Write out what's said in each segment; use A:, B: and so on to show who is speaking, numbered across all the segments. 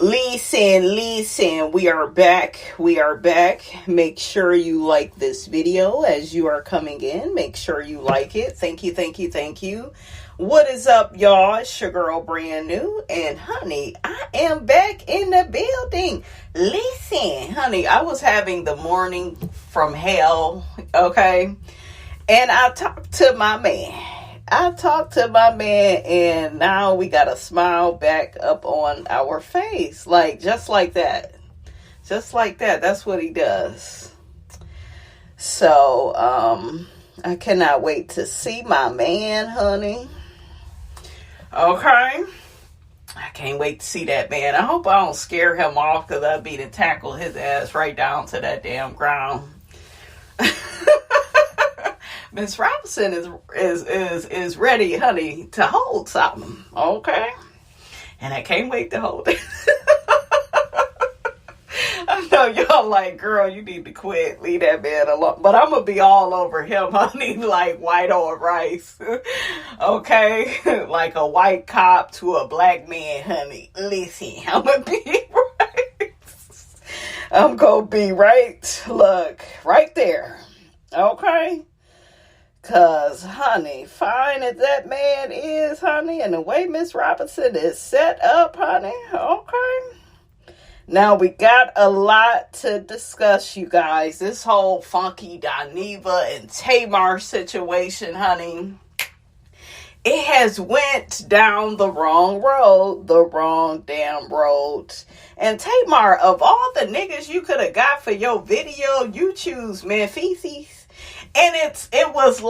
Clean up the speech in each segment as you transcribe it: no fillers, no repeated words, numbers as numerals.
A: Listen, we are back. Make sure you like this video as you are coming in. Make sure you like it. Thank you. What is up, y'all? It's your girl, Brand New. And honey, I am back in the building. Listen, honey, I was having the morning from hell, okay? And I talked to my man. And now we got a smile back up on our face. Like, just like that. That's what he does. So, I cannot wait to see my man, honey. Okay. I can't wait to see that man. I hope I don't scare him off, because I'll be to tackle his ass right down to that damn ground. Miss Robinson is ready, honey, to hold something, okay? And I can't wait to hold it. I know y'all like, girl, you need to quit. Leave that man alone. But I'm going to be all over him, honey, like white on rice. Okay? Like a white cop to a black man, honey. Listen, I'm going to be right. I'm going to be right, look, right there. Okay? Because, honey, fine as that man is, honey, and the way Miss Robinson is set up, honey, okay. Now, we got a lot to discuss, you guys. This whole Funky Dineva and Tamar situation, honey, it has went down the wrong damn road. And Tamar, of all the niggas you could have got for your video, you choose Memphis. And it was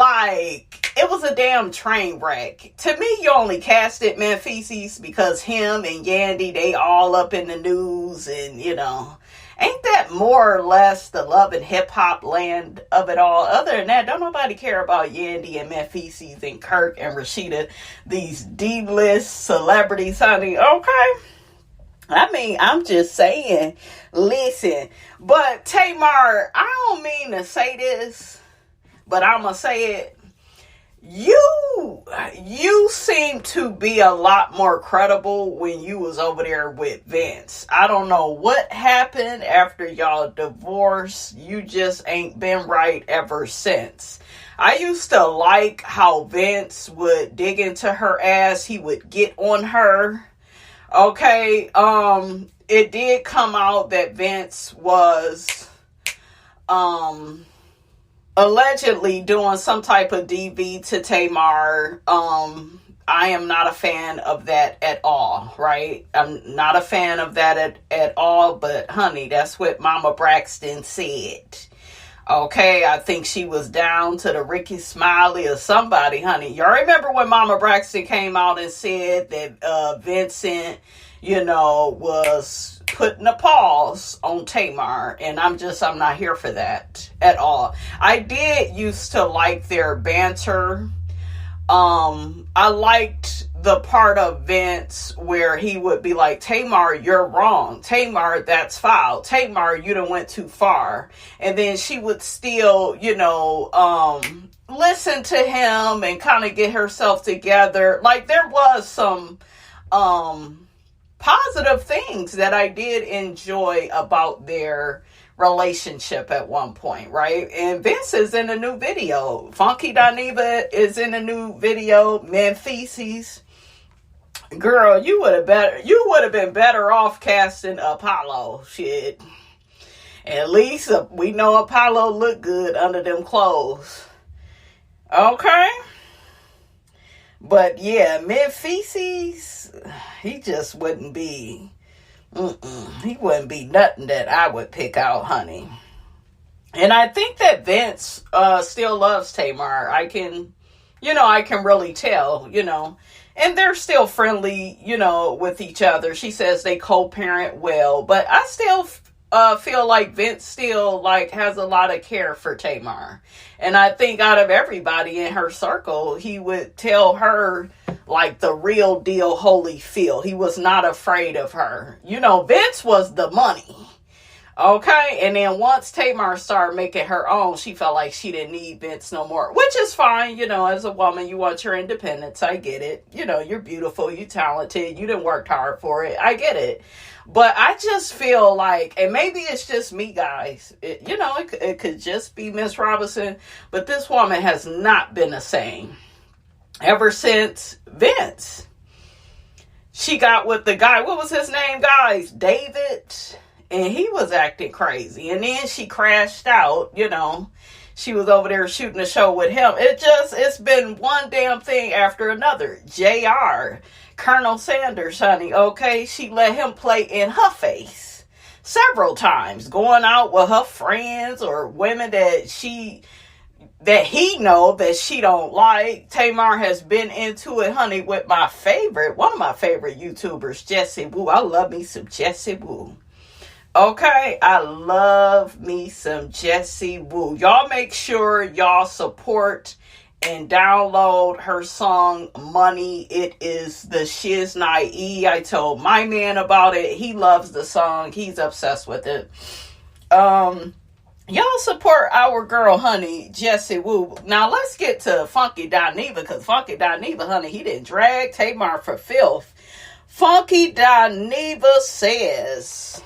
A: a damn train wreck. To me, you only casted Memphis because him and Yandy, they all up in the news, and, you know, ain't that more or less the love and hip hop land of it all? Other than that, don't nobody care about Yandy and Memphis and Kirk and Rashida, these D-list celebrities, honey, okay? I mean, I'm just saying, listen, but Tamar, I don't mean to say this, but I'm going to say it. You seem to be a lot more credible when you was over there with Vince. I don't know what happened after y'all divorced. You just ain't been right ever since. I used to like how Vince would dig into her ass. He would get on her. Okay. It did come out that Vince was, allegedly doing some type of DV to Tamar. I am not a fan of that at all, right? I'm not a fan of that at all, but honey, that's what Mama Braxton said. Okay, I think she was down to the Ricky Smiley or somebody, honey. Y'all remember when Mama Braxton came out and said that Vincent, you know, was putting a pause on Tamar, and I'm not here for that at all. I did used to like their banter. I liked the part of Vince where he would be like, Tamar, you're wrong. Tamar, that's foul. Tamar, you done went too far. And then she would still, you know, listen to him and kind of get herself together. Like, there was some, positive things that I did enjoy about their relationship at one point, right? And Vince is in a new video. Funky Dineva is in a new video. Memphis. Girl, you would have been better off casting Apollo. Shit. At least we know Apollo looked good under them clothes. Okay? But yeah, Memphis, he just wouldn't be, he wouldn't be nothing that I would pick out, honey. And I think that Vince still loves Tamar. I can really tell, you know. And they're still friendly, you know, with each other. She says they co-parent well. But I still feel like Vince still, like, has a lot of care for Tamar. And I think out of everybody in her circle, he would tell her, like, the real deal Holyfield. He was not afraid of her. You know, Vince was the money. Okay, and then once Tamar started making her own, she felt like she didn't need Vince no more, which is fine. You know, as a woman, you want your independence. I get it. You know, you're beautiful, you're talented, you done worked hard for it. I get it. But I just feel like, and maybe it's just me, guys. It could just be Miss Robinson, but this woman has not been the same ever since Vince. She got with the guy, what was his name, guys? David. And he was acting crazy. And then she crashed out, She was over there shooting a show with him. It's been one damn thing after another. JR, Colonel Sanders, honey, okay? She let him play in her face several times, going out with her friends or women that he know that she don't like. Tamar has been into it, honey, with one of my favorite YouTubers, Jessie Woo. I love me some Jessie Woo. Okay, I love me some Jessie Woo. Y'all make sure y'all support and download her song Money. It is the Shiz Nye. I told my man about it. He loves the song. He's obsessed with it. Y'all support our girl, honey, Jessie Woo. Now let's get to Funky Dineva, because Funky Dineva, honey, he didn't drag Tamar for filth. Funky Dineva says,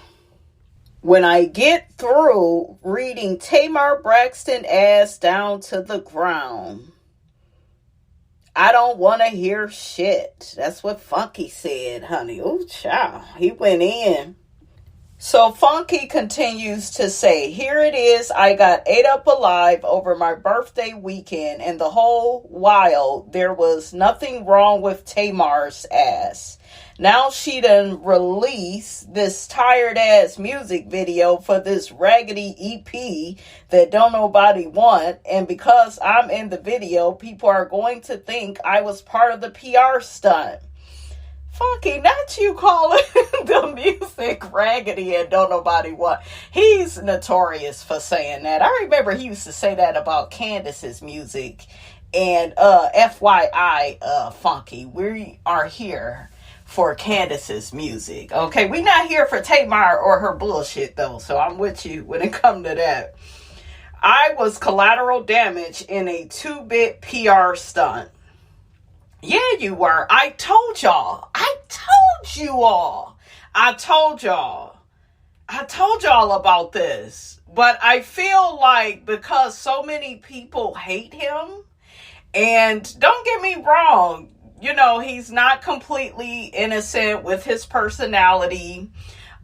A: when I get through reading Tamar Braxton ass down to the ground, I don't want to hear shit. That's what Funky said, honey. Ooh, child. He went in. So Funky continues to say, here it is. I got ate up alive over my birthday weekend, and the whole while there was nothing wrong with Tamar's ass. Now she done released this tired ass music video for this raggedy EP that don't nobody want. And because I'm in the video, people are going to think I was part of the PR stunt. Funky, not you calling the music raggedy and don't nobody want. He's notorious for saying that. I remember he used to say that about Candace's music. And FYI, Funky, we are here for Candace's music. Okay, we're not here for Tamar or her bullshit though. So I'm with you when it comes to that. I was collateral damage in a 2-bit PR stunt. Yeah, you were. I told y'all about this. But I feel like because so many people hate him, and don't get me wrong, he's not completely innocent with his personality.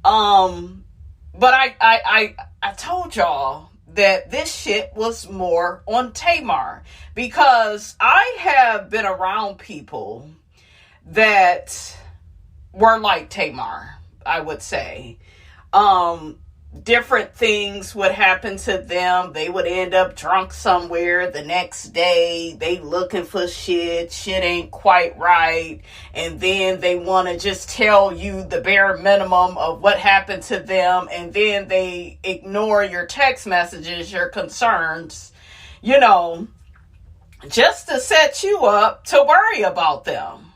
A: But I told y'all that this shit was more on Tamar, because I have been around people that were like Tamar, I would say. Different things would happen to them. They would end up drunk somewhere the next day. They looking for shit. Shit ain't quite right. And then they want to just tell you the bare minimum of what happened to them. And then they ignore your text messages, your concerns, just to set you up to worry about them.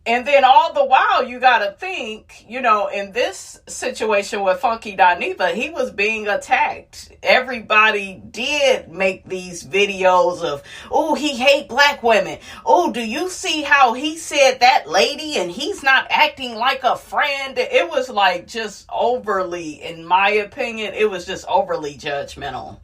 A: And then all the while, you got to think, in this situation with Funky Dineva, he was being attacked. Everybody did make these videos of, oh, he hate black women. Oh, do you see how he said that lady and he's not acting like a friend? It was like just overly, in my opinion, it was just overly judgmental.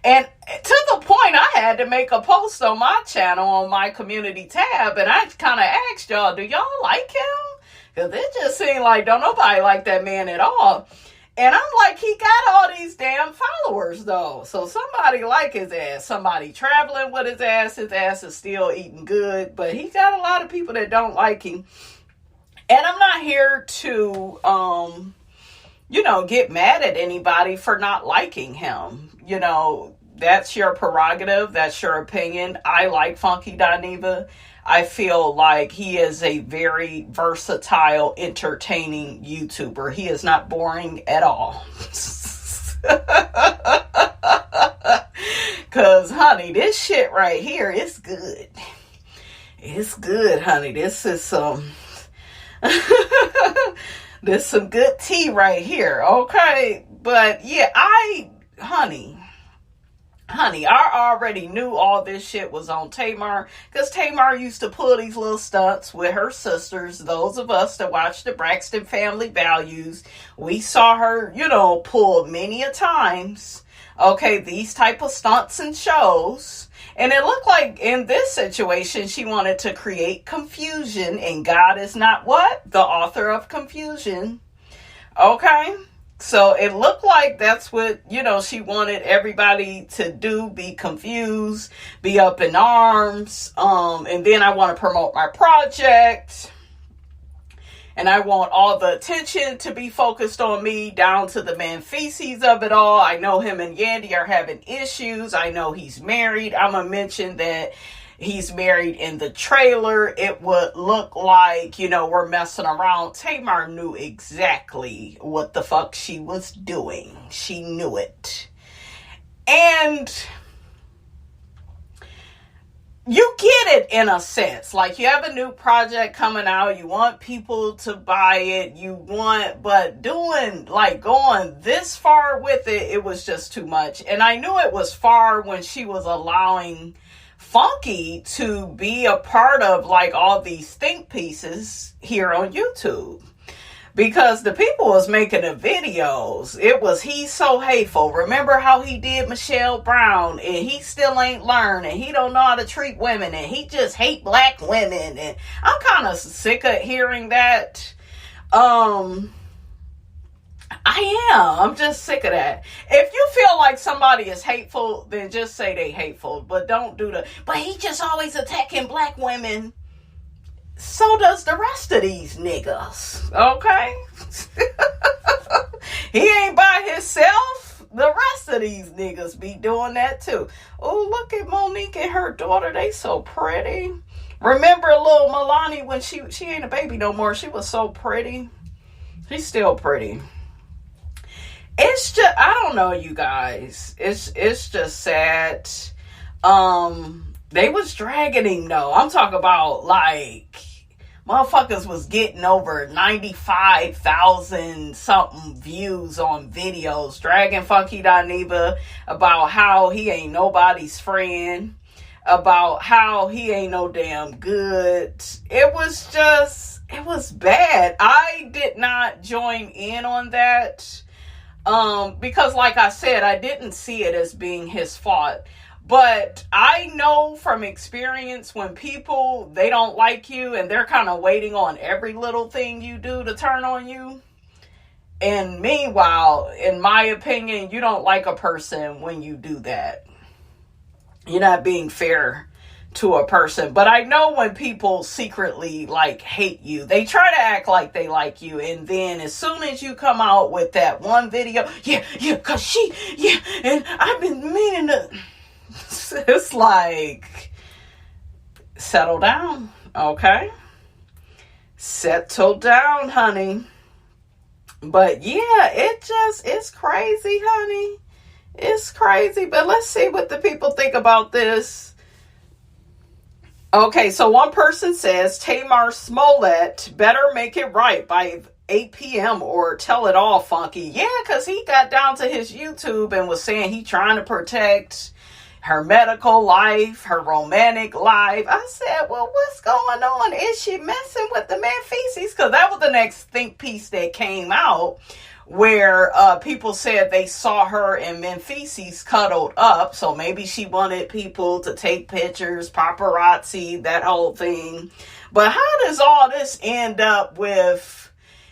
A: And to the point, I had to make a post on my channel, on my community tab, and I kind of asked y'all, do y'all like him? Because it just seemed like don't nobody like that man at all. And I'm like, he got all these damn followers, though. So somebody like his ass. Somebody traveling with his ass. His ass is still eating good. But he got a lot of people that don't like him. And I'm not here to, get mad at anybody for not liking him. That's your prerogative. That's your opinion. I like Funky Dineva. I feel like he is a very versatile, entertaining YouTuber. He is not boring at all. Because, honey, this shit right here is good. It's good, honey. This is some... There's some good tea right here, okay? But, yeah, honey... Honey, I already knew all this shit was on Tamar, because Tamar used to pull these little stunts with her sisters. Those of us that watch the Braxton Family Values, we saw her, pull many a times, okay, these type of stunts and shows. And it looked like in this situation, she wanted to create confusion, and God is not what? The author of confusion. Okay? So it looked like that's what, she wanted everybody to do, be confused, be up in arms. And then I want to promote my project. And I want all the attention to be focused on me, down to the man feces of it all. I know him and Yandy are having issues. I know he's married. I'm going to mention that he's married in the trailer. It would look like, we're messing around. Tamar knew exactly what the fuck she was doing. She knew it. And you get it in a sense. Like, you have a new project coming out. You want people to buy it. But going this far with it, it was just too much. And I knew it was far when she was allowing Funky to be a part of all these think pieces here on YouTube. Because the people was making the videos. It was, he's so hateful. Remember how he did Michelle Brown, and he still ain't learned, and he don't know how to treat women, and he just hate black women. And I'm kind of sick of hearing that. I am. I'm just sick of that. If you feel like somebody is hateful, then just say they hateful. But don't do but he just always attacking black women. So does the rest of these niggas. Okay? He ain't by himself. The rest of these niggas be doing that too. Oh, look at Monique and her daughter. They so pretty. Remember little Milani when she ain't a baby no more. She was so pretty. She's still pretty. It's just, I don't know, you guys. It's just sad. They was dragging him though. I'm talking about motherfuckers was getting over 95,000 something views on videos, dragging Funky Dineva about how he ain't nobody's friend, about how he ain't no damn good. It was bad. I did not join in on that. Because like I said, I didn't see it as being his fault. But I know from experience when people, they don't like you and they're kind of waiting on every little thing you do to turn on you. And meanwhile, in my opinion, you don't like a person when you do that. You're not being fair to a person. But I know when people secretly hate you, they try to act like they like you, and then as soon as you come out with that one video, cause and I've been meaning to, it's settle down, okay? Settle down, honey. But yeah, it's crazy, honey. It's crazy. But let's see what the people think about this. Okay, so one person says, Tamar Smollett better make it right by 8 p.m. or tell it all, Funky. Yeah, because he got down to his YouTube and was saying he trying to protect her medical life, her romantic life. I said, well, what's going on? Is she messing with the man feces? Because that was the next think piece that came out, where people said they saw her and Memphis cuddled up. So maybe she wanted people to take pictures, paparazzi, that whole thing. But how does all this end up with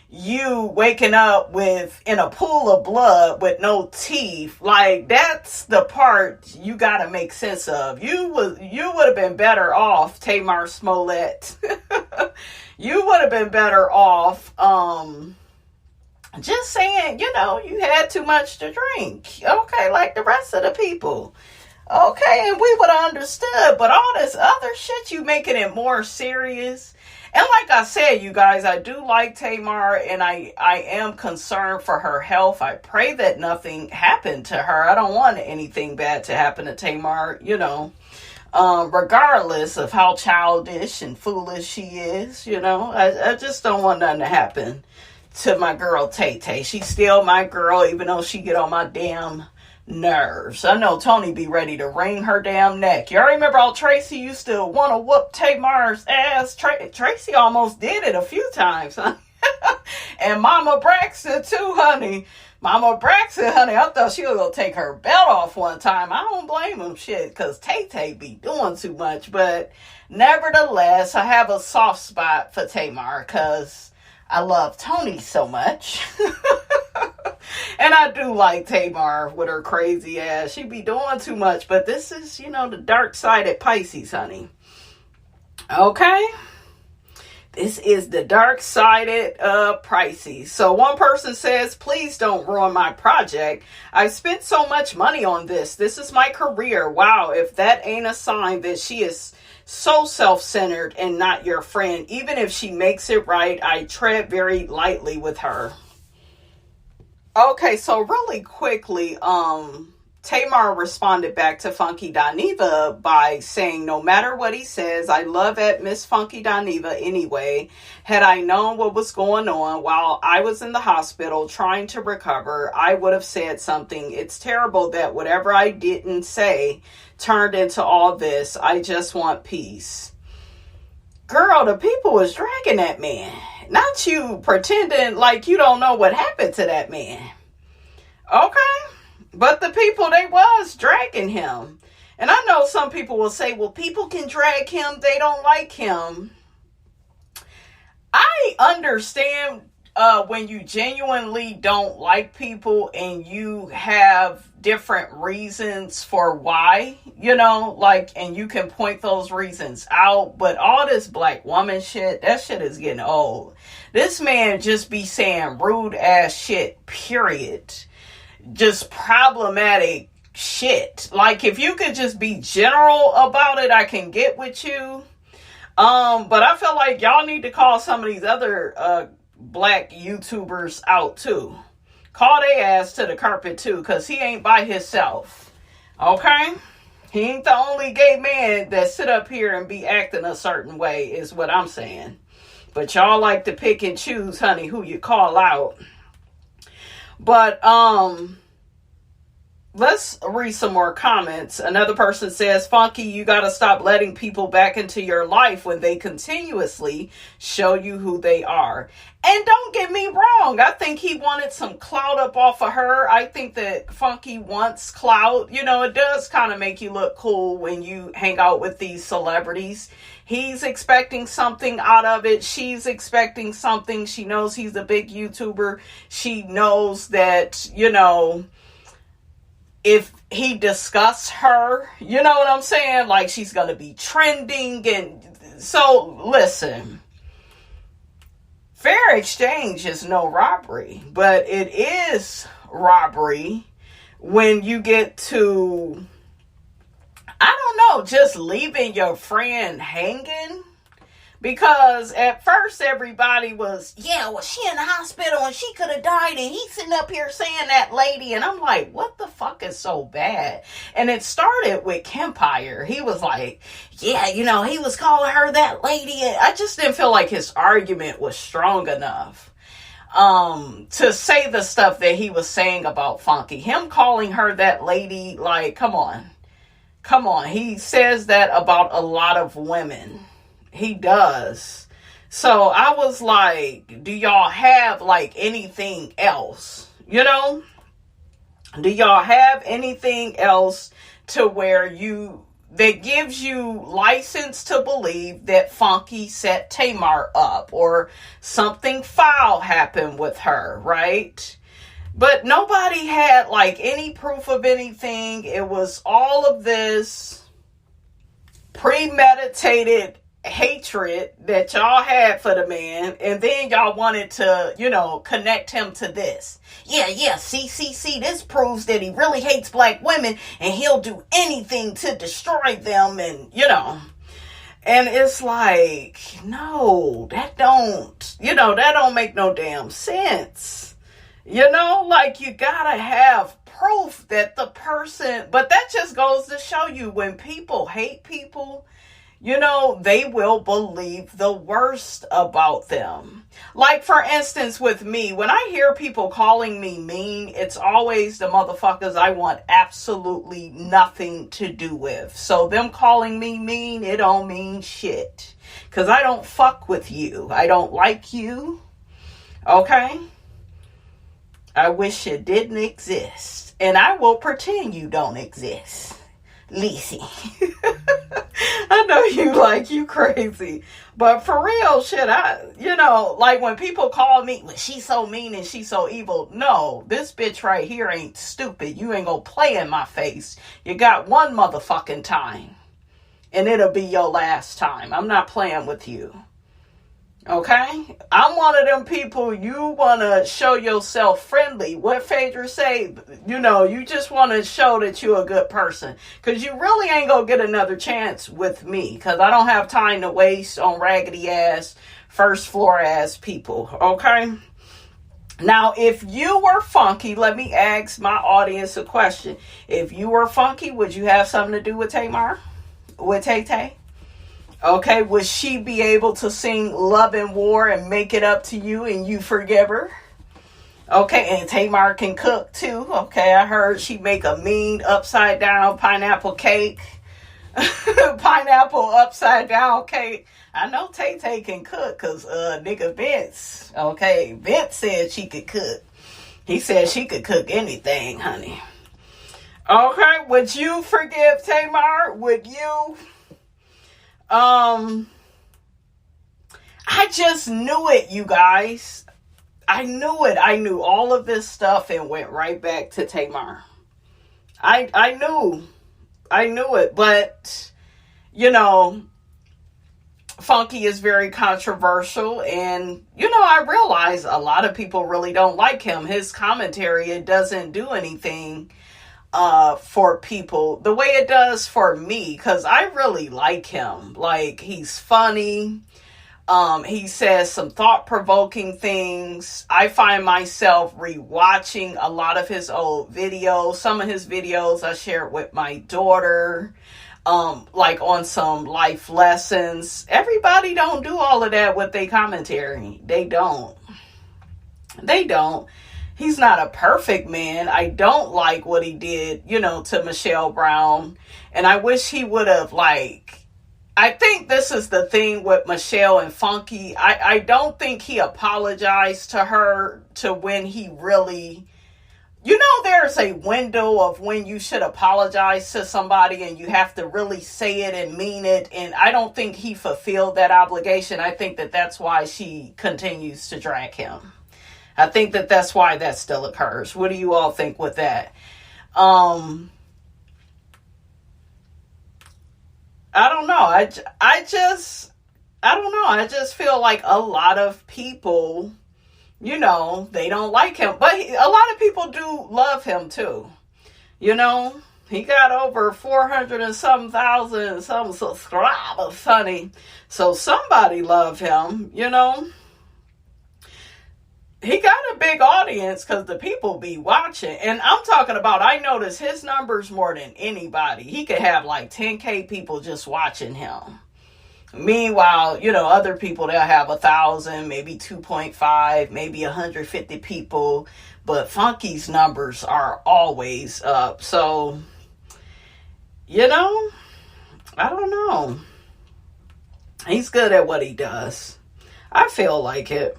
A: you waking up in a pool of blood with no teeth? That's the part you got to make sense of. You would have been better off, Tamar Smollett. You would have been better off, just saying, you had too much to drink. Okay, like the rest of the people. Okay, and we would have understood. But all this other shit, you making it more serious. And like I said, you guys, I do like Tamar, and I am concerned for her health. I pray that nothing happened to her. I don't want anything bad to happen to Tamar, regardless of how childish and foolish she is, I just don't want nothing to happen to my girl Tay Tay. She's still my girl, even though she get on my damn Nerves. I know Tony be ready to wring her damn neck. Y'all remember how Tracy used to want to whoop Tamar's ass? Tracy almost did it a few times, huh? And Mama Braxton too, honey. Mama Braxton, honey, I thought she was going to take her belt off one time. I don't blame him, shit, because Tay-Tay be doing too much. But nevertheless, I have a soft spot for Tamar because I love Tony so much. And I do like Tamar with her crazy ass. She be doing too much. But this is, the dark-sided Pisces, honey. Okay? This is the dark-sided Pisces. So one person says, please don't ruin my project. I've spent so much money on this. This is my career. Wow, if that ain't a sign that she is so self-centered and not your friend. Even if she makes it right, I tread very lightly with her. Okay, so really quickly, Tamar responded back to Funky Dineva by saying, no matter what he says, I love at Miss Funky Dineva anyway. Had I known what was going on while I was in the hospital trying to recover, I would have said something. It's terrible that whatever I didn't say turned into all this. I just want peace. Girl, the people was dragging that man. Not you pretending like you don't know what happened to that man. Okay? But the people, they was dragging him. And I know some people will say, well, people can drag him. They don't like him. I understand when you genuinely don't like people and you have different reasons for why, and you can point those reasons out. But all this black woman shit, that shit is getting old. This man just be saying rude ass shit, period. Just problematic shit. Like, if you could just be general about it, I can get with you. But I feel like y'all need to call some of these other black YouTubers out too. Call their ass to the carpet too, because he ain't by himself. Okay? He ain't the only gay man that sit up here and be acting a certain way, is what I'm saying. But y'all like to pick and choose, honey, who you call out. But, let's read some more comments. Another person says, Funky, you got to stop letting people back into your life when they continuously show you who they are. And don't get me wrong. I think he wanted some clout up off of her. I think that Funky wants clout. It does kind of make you look cool when you hang out with these celebrities. He's expecting something out of it. She's expecting something. She knows he's a big YouTuber. She knows that, if he discusses her, you know what I'm saying? Like, she's going to be trending. And so, listen, fair exchange is no robbery, but it is robbery when you get to, I don't know, just leaving your friend hanging. Because at first everybody was, yeah, well, she in the hospital and she could have died. And he's sitting up here saying that lady. And I'm like, what the fuck is so bad? And it started with Kempire. He was like, yeah, he was calling her that lady. And I just didn't feel like his argument was strong enough to say the stuff that he was saying about Funky. Him calling her that lady, like, come on. He says that about a lot of women. He does. So I was like, do y'all have like anything else? Do y'all have anything else to where that gives you license to believe that Funky set Tamar up or something foul happened with her, right? But nobody had like any proof of anything. It was all of this premeditated hatred that y'all had for the man, and then y'all wanted to, connect him to this. Yeah, see, this proves that he really hates black women, and he'll do anything to destroy them, and, and it's like, no, that don't make no damn sense. Like, you gotta have proof that the person, but that just goes to show you when people hate people, they will believe the worst about them. Like, for instance, with me, when I hear people calling me mean, it's always the motherfuckers I want absolutely nothing to do with. So them calling me mean, it don't mean shit. Because I don't fuck with you. I don't like you. Okay? I wish it didn't exist. And I will pretend you don't exist. Lisi. I know you crazy. But for real shit, like when people call me, well, she's so mean and she's so evil. No, this bitch right here ain't stupid. You ain't gonna play in my face. You got one motherfucking time. And it'll be your last time. I'm not playing with you. Okay? I'm one of them people, you want to show yourself friendly. What Phaedra say, you just want to show that you're a good person. Because you really ain't going to get another chance with me. Because I don't have time to waste on raggedy ass, first floor ass people. Okay? Now, if you were funky, let me ask my audience a question. If you were funky, would you have something to do with Tamar? With Tay-Tay? Okay, would she be able to sing Love and War and make it up to you and you forgive her? Okay, and Tamar can cook too. Okay, I heard she make a mean upside down pineapple cake. Pineapple upside down cake. I know Tay-Tay can cook because nigga Vince. Okay, Vince said she could cook. He said she could cook anything, honey. Okay, would you forgive Tamar? Would you? I just knew it, you guys. I knew it. I knew all of this stuff and went right back to Tamar. I knew it, but Funky is very controversial, and I realize a lot of people really don't like him. His commentary, it doesn't do anything for people the way it does for me, because I really like him. Like, he's funny. He says some thought-provoking things. I find myself rewatching a lot of his old videos. Some of his videos I shared with my daughter, like on some life lessons. Everybody don't do all of that with their commentary. They don't. He's not a perfect man. I don't like what he did, to Michelle Brown. And I wish he would have, I think this is the thing with Michelle and Funky. I don't think he apologized to her to when he really, there's a window of when you should apologize to somebody and you have to really say it and mean it. And I don't think he fulfilled that obligation. I think that that's why she continues to drag him. I think that that's why that still occurs. What do you all think with that? I don't know. I don't know. I just feel like a lot of people, they don't like him. But a lot of people do love him too. He got over 400 and some thousand some subscribers, honey. So somebody love him, He got a big audience because the people be watching. And I'm talking about, I notice his numbers more than anybody. He could have like 10K people just watching him. Meanwhile, other people, they'll have 1,000, maybe 2.5, maybe 150 people. But Funky's numbers are always up. So, I don't know. He's good at what he does. I feel like it.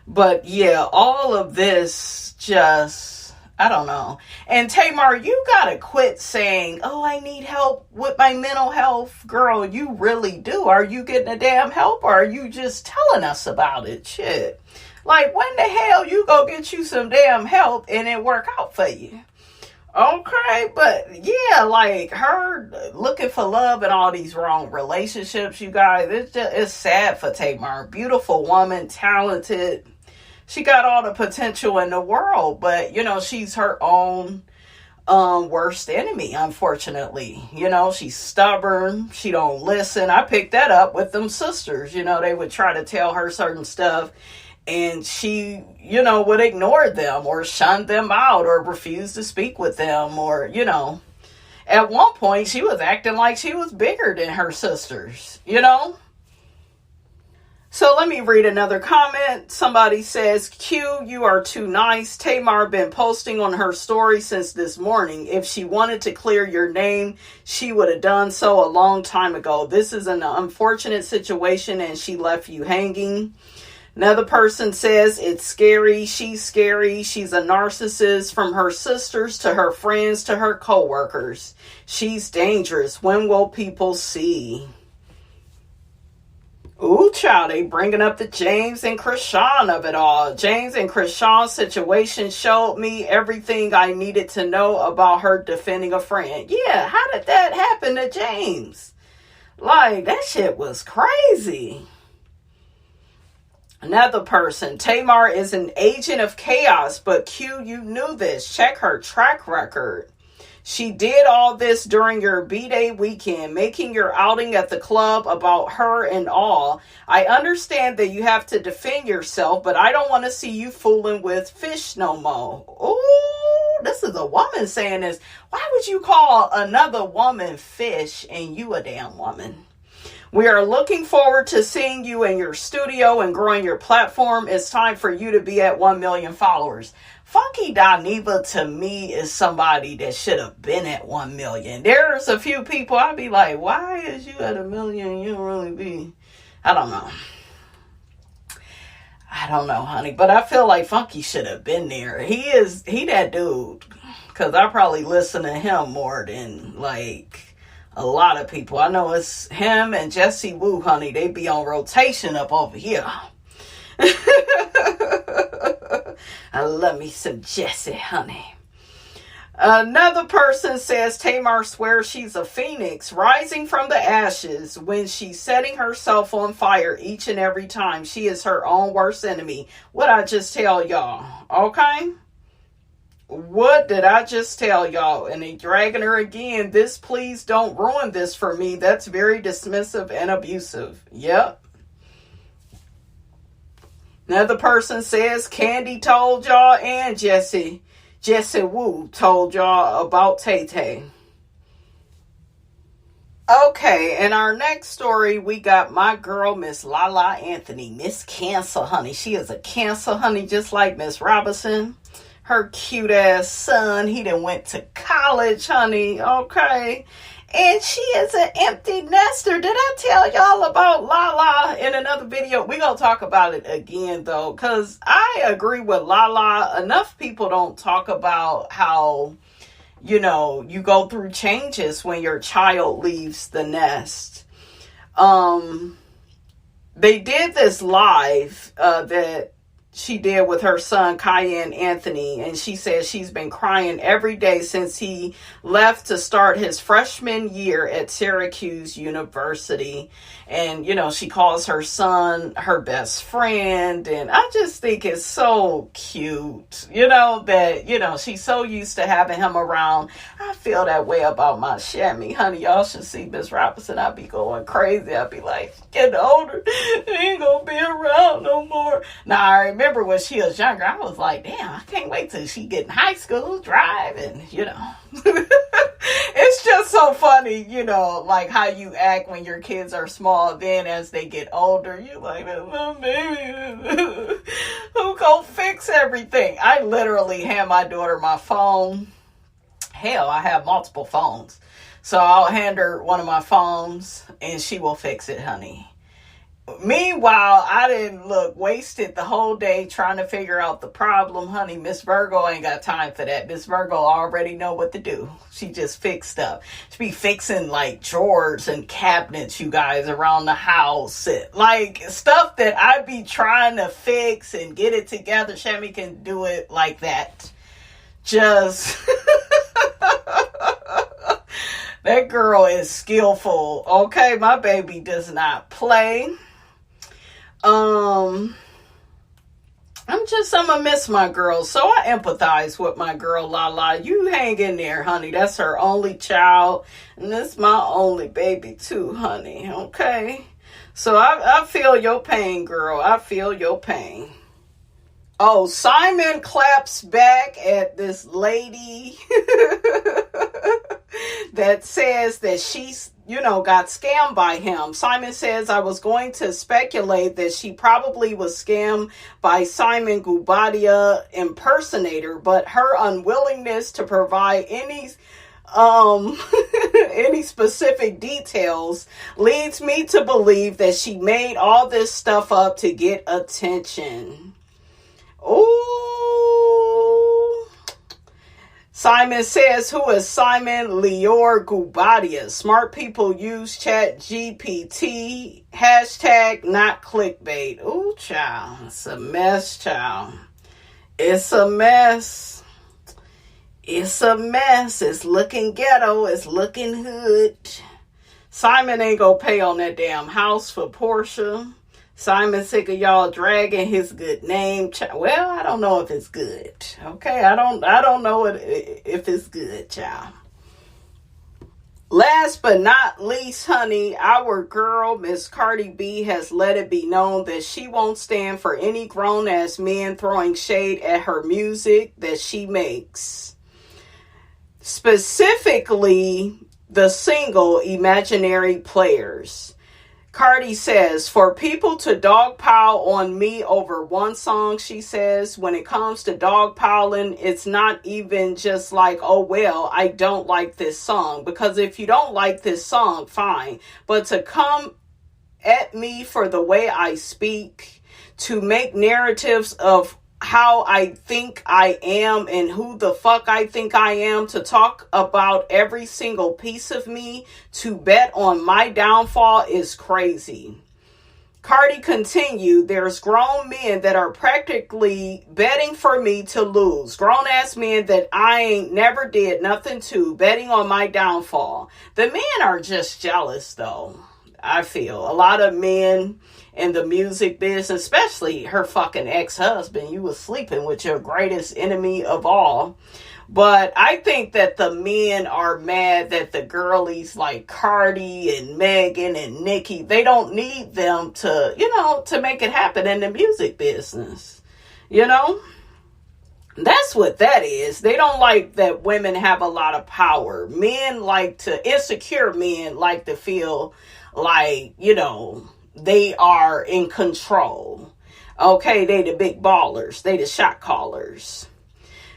A: But yeah, all of this just, I don't know. And Tamar, you gotta quit saying, oh, I need help with my mental health. Girl, you really do. Are you getting a damn help, or are you just telling us about it? Shit. Like, when the hell you go get you some damn help and it work out for you? Okay, but yeah, like her looking for love in all these wrong relationships, you guys, it's sad for Tamar. Beautiful woman, talented. She got all the potential in the world, but, she's her own worst enemy, unfortunately. She's stubborn. She don't listen. I picked that up with them sisters. They would try to tell her certain stuff, and she, would ignore them or shun them out or refuse to speak with them or, At one point, she was acting like she was bigger than her sisters, So let me read another comment. Somebody says, Q, you are too nice. Tamar been posting on her story since this morning. If she wanted to clear your name, she would have done so a long time ago. This is an unfortunate situation and she left you hanging. Another person says, it's scary. She's scary. She's a narcissist, from her sisters to her friends to her coworkers. She's dangerous. When will people see? Ooh, child, they bringing up the James and Krishan of it all. James and Krishan's situation showed me everything I needed to know about her defending a friend. Yeah, how did that happen to James? Like, that shit was crazy. Another person, Tamar is an agent of chaos, but Q, you knew this. Check her track record. She did all this during your B-Day weekend, making your outing at the club about her and all. I understand that you have to defend yourself, but I don't want to see you fooling with fish no more. Ooh, this is a woman saying this. Why would you call another woman fish and you a damn woman? We are looking forward to seeing you in your studio and growing your platform. It's time for you to be at 1 million followers. Funky Dineva to me is somebody that should have been at 1 million. There's a few people I'd be like, why is you at 1 million? You don't really be. I don't know. I don't know, honey. But I feel like Funky should have been there. He that dude. Because I probably listen to him more than like a lot of people. I know it's him and Jesse Wu, honey. They be on rotation up over here. I love me some Jesse, honey. Another person says Tamar swears she's a phoenix rising from the ashes when she's setting herself on fire each and every time. She is her own worst enemy. What I just tell y'all, okay? What did I just tell y'all? And they dragging her again. This, please don't ruin this for me. That's very dismissive and abusive. Yep. Another person says Candy told y'all and Jesse Wu told y'all about Tay Tay. Okay, in our next story, we got my girl, Miss Lala Anthony, Miss Cancer, honey. She is a Cancer, honey, just like Miss Robinson. Her cute ass son, he done went to college, honey, okay? And she is an empty nester. Did I tell y'all about Lala in another video? We're going to talk about it again, though, because I agree with Lala. Enough people don't talk about how, you know, you go through changes when your child leaves the nest. They did this live that she did with her son, Cayenne Anthony, and she says she's been crying every day since he left to start his freshman year at Syracuse University. And, you know, she calls her son her best friend, and I just think it's so cute, you know, that, you know, she's so used to having him around. I feel that way about my Shammy, honey. Y'all should see Miss Robinson. I'd be going crazy. I'd be like, getting older, he ain't gonna be around no more. Now, I remember when she was younger, I was like, damn, I can't wait till she get in high school driving, you know. It's just so funny, you know, like how you act when your kids are small. Then as they get older, you're like, oh, baby, who gonna fix everything? I literally hand my daughter my phone. Hell, I have multiple phones. So I'll hand her one of my phones and she will fix it, honey. Meanwhile, I didn't wasted the whole day trying to figure out the problem, honey. Miss Virgo ain't got time for that. Miss Virgo already know what to do. She just fixed stuff. She be fixing like drawers and cabinets, you guys, around the house. Like stuff that I be trying to fix and get it together. Shammy can do it like that. Just that girl is skillful. Okay, my baby does not play. I'm gonna miss my girl. So I empathize with my girl, Lala. You hang in there, honey. That's her only child. And that's my only baby too, honey. Okay. So I feel your pain, girl. I feel your pain. Oh, Simon claps back at this lady. that says that she's, got scammed by him. Simon says, I was going to speculate that she probably was scammed by Simon Guobadia impersonator, but her unwillingness to provide any any specific details leads me to believe that she made all this stuff up to get attention. Ooh. Simon says, who is Simon Leor Guobadia? Smart people use Chat GPT. Hashtag not clickbait. Ooh, child. It's a mess, child. It's a mess. It's a mess. It's looking ghetto. It's looking hood. Simon ain't gonna pay on that damn house for Portia. Simon sick of y'all dragging his good name. Well, I don't know if it's good. Okay, I don't know if it's good, child. Last but not least, honey, our girl, Miss Cardi B, has let it be known that she won't stand for any grown-ass men throwing shade at her music that she makes. Specifically, the single Imaginary Players. Cardi says, for people to dogpile on me over one song, she says, when it comes to dogpiling, it's not even just like, oh, well, I don't like this song. Because if you don't like this song, fine. But to come at me for the way I speak, to make narratives of how I think I am and who the fuck I think I am, to talk about every single piece of me, to bet on my downfall is crazy. Cardi continued, there's grown men that are practically betting for me to lose. Grown ass men that I ain't never did nothing to, betting on my downfall. The men are just jealous though. I feel a lot of men in the music business, especially her fucking ex-husband. You was sleeping with your greatest enemy of all. But I think that the men are mad that the girlies like Cardi and Megan and Nicki, they don't need them to, to make it happen in the music business. That's what that is. They don't like that women have a lot of power. Insecure men like to feel like, they are in control. Okay, they the big ballers. They the shot callers.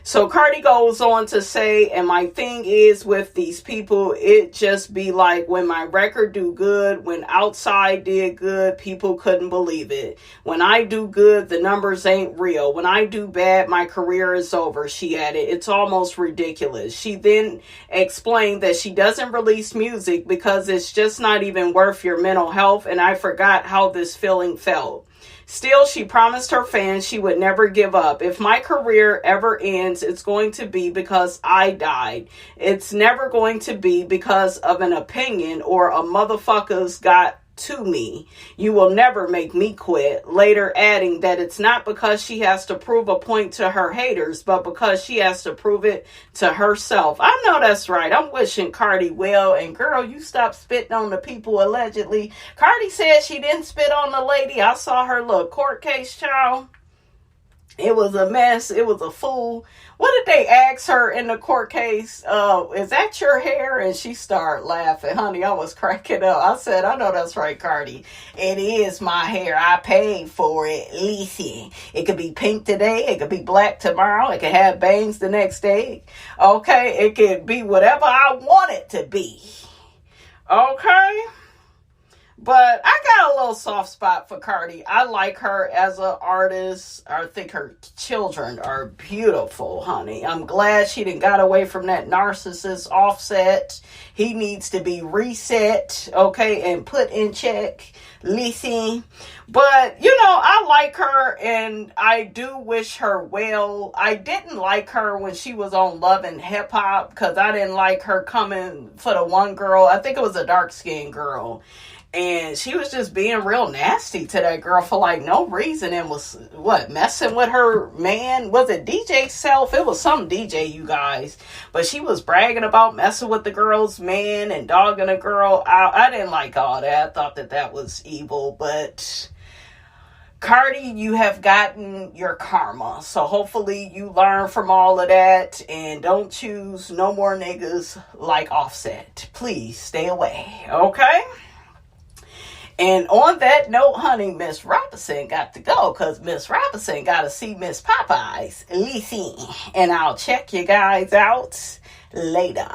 A: So Cardi goes on to say, and my thing is with these people, it just be like when my record do good, when Outside did good, people couldn't believe it. When I do good, the numbers ain't real. When I do bad, my career is over, she added. It's almost ridiculous. She then explained that she doesn't release music because it's just not even worth your mental health, and I forgot how this feeling felt. Still, she promised her fans she would never give up. If my career ever ends, it's going to be because I died. It's never going to be because of an opinion or a motherfucker's got to me. You will never make me quit. Later adding that it's not because she has to prove a point to her haters, but because she has to prove it to herself. I know that's right. I'm wishing Cardi well. And girl, you stop spitting on the people allegedly. Cardi said she didn't spit on the lady. I saw her little court case, child. It was a mess. It was a fool. What did they ask her in the court case? Is that your hair? And she started laughing. Honey, I was cracking up. I said, I know that's right, Cardi. It is my hair. I paid for it. Listen, it could be pink today. It could be black tomorrow. It could have bangs the next day. Okay, it could be whatever I want it to be. Okay? But I got a little soft spot for Cardi. I like her as an artist. I think her children are beautiful, honey. I'm glad she done got away from that narcissist Offset. He needs to be reset, okay, and put in check. Listen. But, I like her and I do wish her well. I didn't like her when she was on Love and Hip Hop because I didn't like her coming for the one girl. I think it was a dark-skinned girl. And she was just being real nasty to that girl for like no reason and was, messing with her man? Was it DJ Self? It was some DJ, you guys. But she was bragging about messing with the girl's man and dogging a girl out. I didn't like all that. I thought that was evil. But Cardi, you have gotten your karma. So hopefully you learn from all of that and don't choose no more niggas like Offset. Please stay away, okay? And on that note, honey, Miss Robinson got to go because Miss Robinson got to see Miss Popeyes. Listen, and I'll check you guys out later.